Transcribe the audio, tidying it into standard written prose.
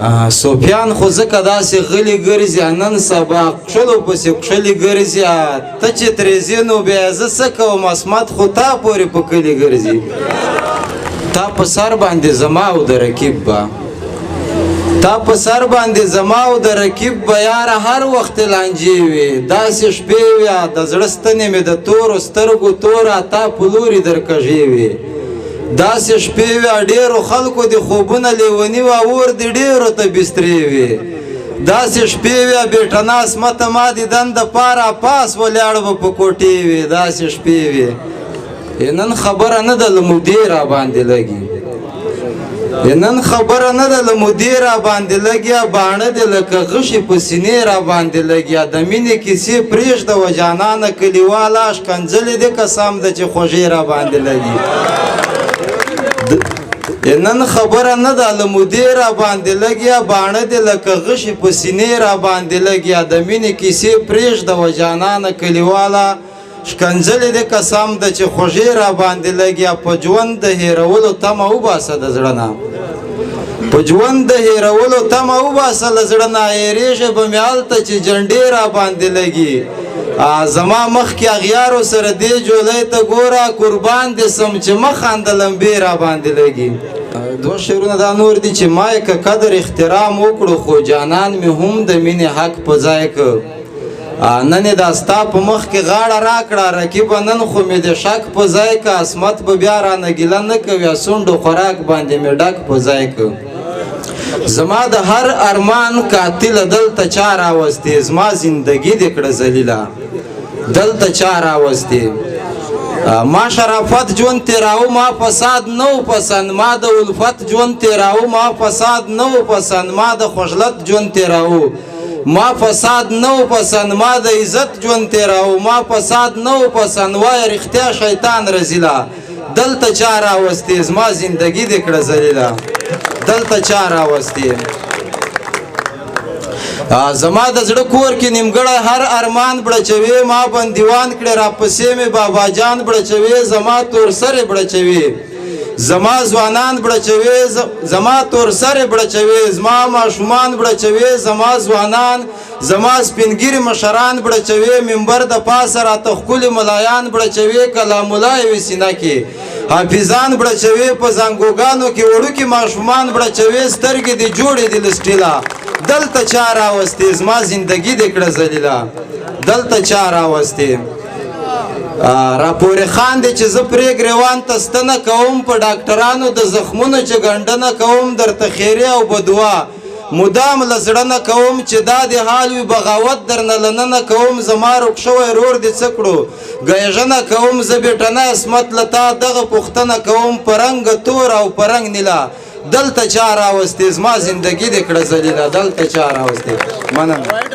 سفیان خو ځکه داسې غلی ګرځي نن سبا کښلو پسې کښلي ګرځي ته چې ترې ځې نو بیا زه څه کوم اسمت خو تا پورې په کلي ګرځي تا په سر باندې زما او د رکیب به تا په سر باندې زما او د رکیب به یاره هر وخت لانجې وي داسې شپې وي د زړه ستنې مې د تورو سترګو توره تا په لوري درکږې وي داسې شپې وي ډېرو خلکو د خوبونه لیوني وه اور د ډېرو ته بسترې وي داسې شپې وي بېټنه اسمته ما دیدن دپاره پاس ولاړ به په کوټې وي داسې شپې وي نن خبره نه ده له مودې را باندې لګي نن خبره نه ده له مودې را باندې لګیا باڼه دې لکه غشي په سینې را باندې لګیا د مینې کیسې پرېږده و جانانه کلیواله ښکنځلې دې قسم ده چې خوږې را باندې لګي نن خبره نه ده له مودې را باندې لګیا باڼه دې لکه غشي په سینې را باندې لګیا د مینې کیسې پرېږده و جانانه کلیواله ښکنځلې دې قسم ده چې خوږې را باندې لګیا په ژوند د هېرولو تمه وباسه د زړه نه په ژوند د هېرولو تمه وباسه له زړه نه هېرېږې به مې هلته چې جنډې را باندې لګي زما مخکې اغیارو سره دې جولۍ ته ګوره قربان دې سم چې مخانده لمبې را باندې لګي دوه شعرونه دا نور دي چې ما یې که قدر احترام وکړو خو جانان مې هم د مینې حق په ځای که نن یې دا ستا په مخ کې غاړه راکړه رقیبه نن خو مې د شک په ځای که اسمت به بیا رانه ګیله نه کوي سونډو خوراک باندې مې ډک په ځای که زما د هر ارمان قاتله دلته چا راوستې زما زندګي دې کړه ذلیله دلته چا راوستې ما شرافت ژوند تېراو ما فساد نه و پسند ما د الفت ژوند تېراو ما فساد نه و پسند ما د خجلت ژوند تېراو ما فساد نه و پسند ما د عزت ژوند تېراو ما فساد نه و پسند وایه رښتیا شیطان رزیله دلته چا راوستې زما زندګي دې کړه ذلیله دلته چا راوستې زما د زړه کور کې نیمګړی هر ارمان بړچوي ما بندیوان کړې راپسې مې بابا جان بړچوي زما تور سرې بړچوي زما ځوانان بړچوي زما تور سرې بړچوي زما ماشومان بړچوي زما ځوانان زما سپینګیري مشران بړچوي منبر د پاسه راته ښکلي ملایان بړچوي کلام الله یې وي سینه کې حافظان بړچوي په زنګوګانو کې وړوکي ماشومان بړچوي سترګې دې جوړې دي له سټیله دلته چا راوستې زما زندګي دې کړه ذلیله دلته چا راوستې راپورې خاندې چې زه پرې ګریوان ته ستنه کوم په ډاکټرانو د زخمونو چې ګنډنه کوم درته خیرې او بدوا مدام له زړه نه کوم چې دا دې حال وي بغاوت درنه لننه کوم زما روک شوی رور دې څه کړو ګیژنه کوم زه بېټنه اسمت له تا دغه پوښتنه کوم په رنګه تور او په رنګ نیله دلته چا راوستې زما زندګي دې کړه ذلیله دلته چا راوستې مننه